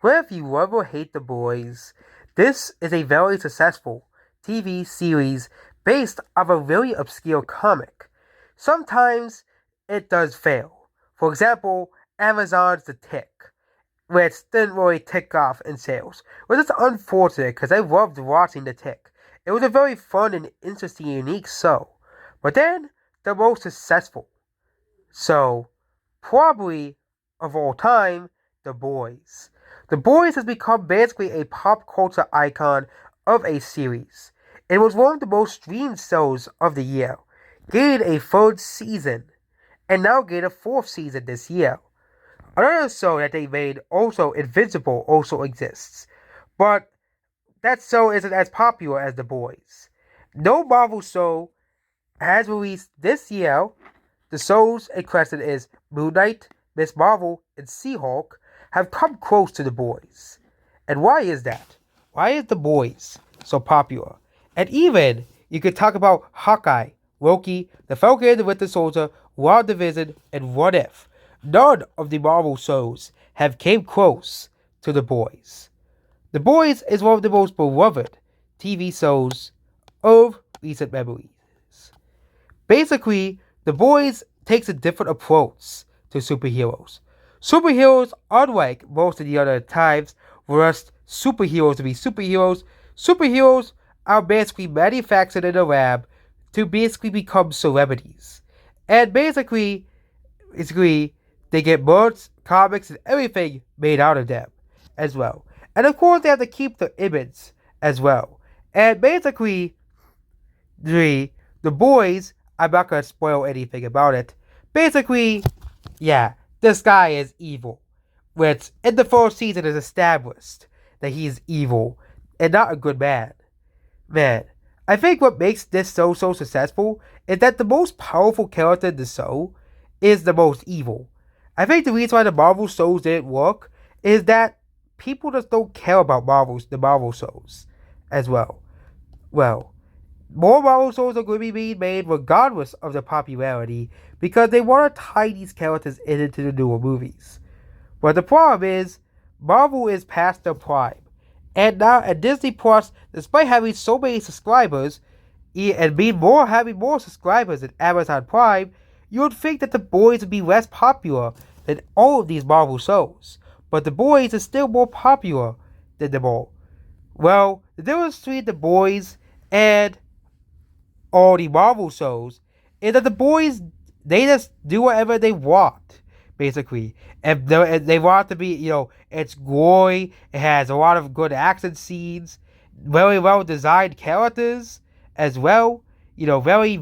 Well, if you love or hate The Boys, this is a very successful TV series based on a really obscure comic. Sometimes it does fail. For example, Amazon's The Tick, which didn't really tick off in sales. Which is unfortunate because I loved watching The Tick. It was a very fun and interesting, unique show. But then, the most successful. So, probably of all time, The Boys. The Boys has become basically a pop culture icon of a series. It was one of the most streamed shows of the year, gained a third season, and now gained a fourth season this year. Another show that they made, also Invincible, also exists, but that show isn't as popular as The Boys. No Marvel show has released this year. The shows in question is Moon Knight, Miss Marvel, and She-Hulk have come close to The Boys. And why is that? Why is The Boys so popular? And even, you could talk about Hawkeye, Loki, The Falcon and the Winter Soldier, WandaVision, and What If. None of the Marvel shows have came close to The Boys. The Boys is one of the most beloved TV shows of recent memories. Basically, The Boys takes a different approach to superheroes. Superheroes, unlike most of the other times, were just superheroes to be superheroes. Superheroes are basically manufactured in a lab to basically become celebrities. And basically, they get books, comics, and everything made out of them as well. And of course, they have to keep the image as well. And basically, the Boys, I'm not going to spoil anything about it. Basically, yeah, this guy is evil. Which, in the first season, is established that he is evil and not a good man. Man, I think what makes this show so successful is that the most powerful character in the show is the most evil. I think the reason why the Marvel shows didn't work is that people just don't care about the Marvel shows as well. Well, more Marvel shows are going to be being made regardless of their popularity because they want to tie these characters into the newer movies. But the problem is, Marvel is past their prime. And now at Disney Plus, despite having so many subscribers, and having more subscribers than Amazon Prime, you would think that The Boys would be less popular than all of these Marvel shows. But The Boys is still more popular than them all. Well, the difference between The Boys and all the Marvel shows is that The Boys, they just do whatever they want, basically. If they want to be, it's gory, it has a lot of good action scenes, very well designed characters as well, very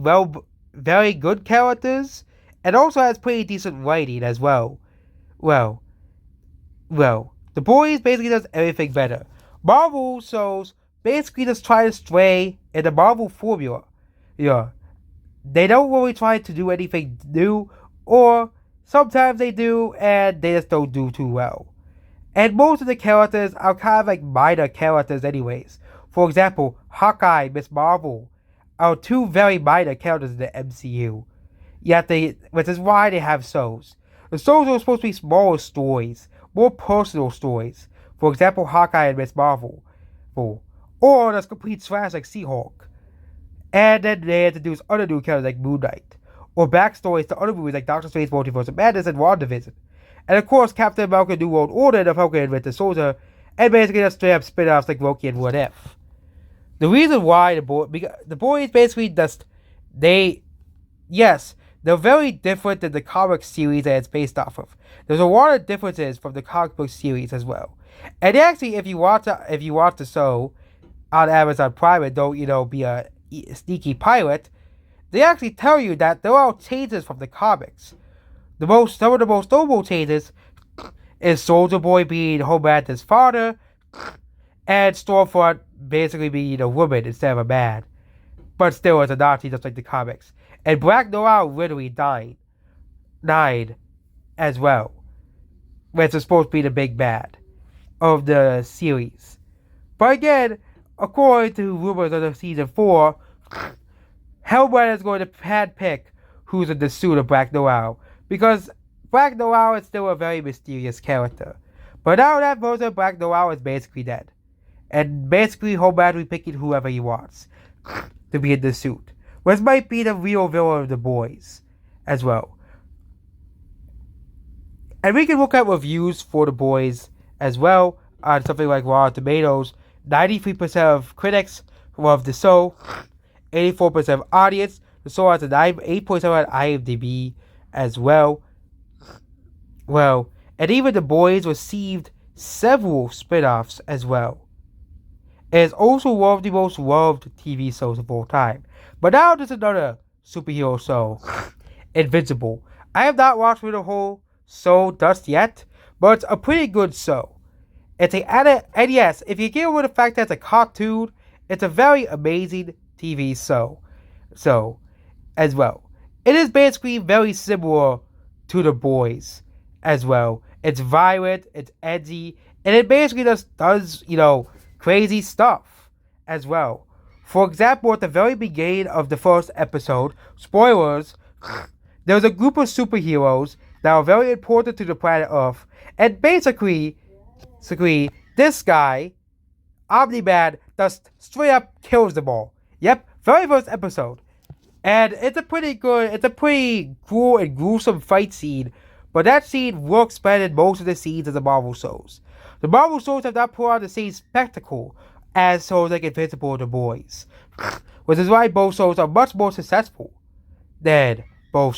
good characters, and also has pretty decent writing as well. Well, The Boys basically does everything better. Marvel shows basically just try to stray in the Marvel formula. Yeah. They don't really try to do anything new, or sometimes they do, and they just don't do too well. And most of the characters are kind of like minor characters anyways. For example, Hawkeye and Miss Marvel are two very minor characters in the MCU. Which is why they have shows. The shows are supposed to be smaller stories, more personal stories. For example, Hawkeye and Miss Marvel. Or there's complete trash like She-Hulk. And then they introduce other new characters like Moon Knight. Or backstories to other movies like Doctor Strange, Multiverse of Madness, and WandaVision. And of course, Captain America, New World Order, and the Falcon and Winter Soldier, and basically just straight up spin-offs like Loki and What If. The reason why the Boys basically just, they're very different than the comic series that it's based off of. There's a lot of differences from the comic book series as well. And actually, if you watch the show on Amazon Prime and don't, be a sneaky pirate, they actually tell you that there are changes from the comics. Some of the most notable changes is Soldier Boy being Homelander's father, and Stormfront basically being a woman instead of a man, but still as a Nazi just like the comics. And Black Noir literally died as well, which is supposed to be the big bad of the series. But again, according to rumors of the season 4, Hellboy is going to handpick who's in the suit of Black Noir, because Black Noir is still a very mysterious character. But now that version of Black Noir is basically dead. And basically Homeland will be picking whoever he wants to be in the suit. Which might be the real villain of the boys as well. And we can look at reviews for the boys as well on something like Rotten Tomatoes. 93% of critics love the show, 84% of audience. The show has a 8.7 on IMDb as well. Well, and even the boys received several spin-offs as well. It is also one of the most loved TV shows of all time. But now there's another superhero show, Invincible. I have not watched the whole show just yet, but it's a pretty good show. It's and yes, if you get over the fact that it's a cartoon, it's a very amazing TV show. So, as well. It is basically very similar to The Boys as well. It's violent, it's edgy, and it basically just does, crazy stuff as well. For example, at the very beginning of the first episode, spoilers, there was a group of superheroes that were very important to the planet Earth, and basically, this guy, Omni-Man, just straight up kills them all. Yep, very first episode. And it's a pretty cool and gruesome fight scene, but that scene works better than most of the scenes of the Marvel shows. The Marvel shows have not put on the same spectacle as shows like Invincible and The Boys, which is why both shows are much more successful than all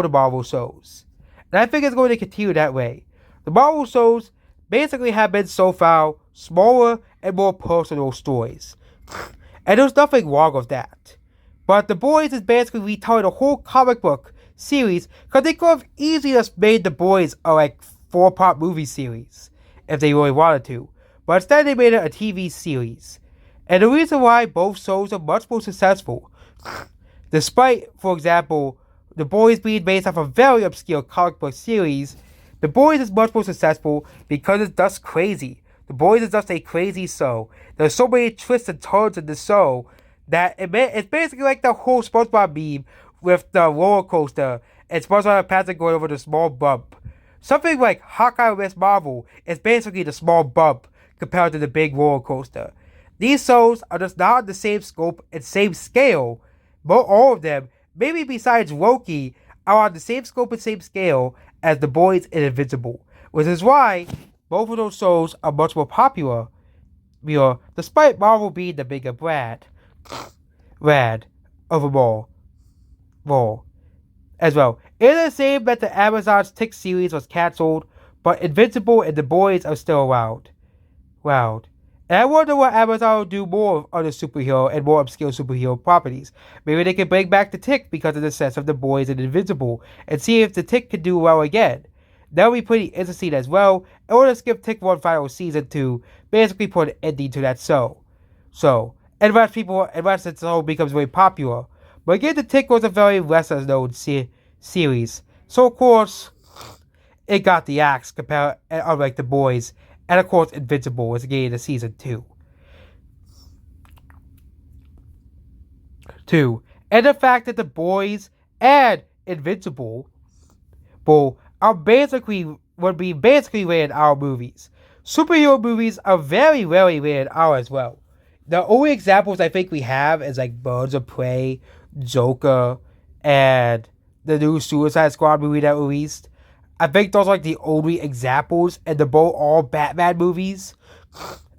the Marvel shows. And I think it's going to continue that way. The Marvel shows basically have been so far smaller and more personal stories. And there's nothing wrong with that. But The Boys is basically retelling a whole comic book series, because they could have easily just made The Boys a 4-part movie series if they really wanted to. But instead they made it a TV series. And the reason why both shows are much more successful, despite, for example, The Boys being based off a very obscure comic book series, The Boys is much more successful because it's just crazy. The Boys is just a crazy show. There's so many twists and turns in the show that it's basically like the whole SpongeBob meme with the roller coaster and SpongeBob and Patrick going over the small bump. Something like Hawkeye or Miss Marvel is basically the small bump compared to the big roller coaster. These shows are just not on the same scope and same scale, but all of them, maybe besides Loki, are on the same scope and same scale as The Boys and Invincible, which is why both of those shows are much more popular, despite Marvel being the bigger brand overall. As well. It is the same that the Amazon's Tick series was cancelled, but Invincible and The Boys are still around. And I wonder what Amazon will do more of other superhero and more obscure superhero properties. Maybe they can bring back the Tick because of the success of The Boys and Invincible, and see if the Tick can do well again. That would be pretty interesting as well, and we'll just give Tick one final season to basically put an ending to that show. Unless the show becomes very popular. But again, the Tick was a very lesser known series. So of course, it got the axe unlike The Boys. And of course, Invincible was getting the season 2. And the fact that The Boys and Invincible would be basically rated R movies. Superhero movies are very, very rated R as well. The only examples I think we have is like Birds of Prey, Joker, and the new Suicide Squad movie that released. I think those are like the only examples, and they're both all Batman movies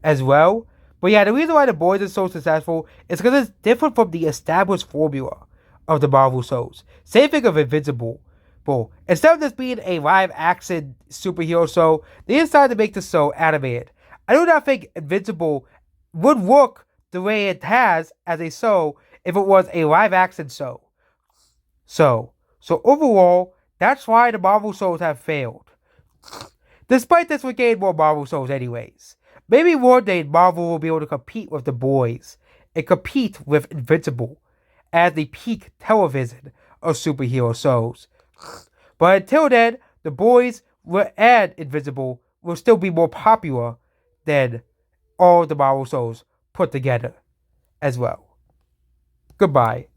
as well. But yeah, the reason why The Boys is so successful is because it's different from the established formula of the Marvel shows. Same thing of Invincible. Instead of this being a live-action superhero show, they decided to make the show animated. I do not think Invincible would work the way it has as a show if it was a live-action show. So overall, that's why the Marvel shows have failed. Despite this, we gained more Marvel shows anyways. Maybe one day Marvel will be able to compete with The Boys and compete with Invincible as the peak television of superhero shows. But until then, The Boys and Invincible will still be more popular than all the Marvel shows put together as well. Goodbye.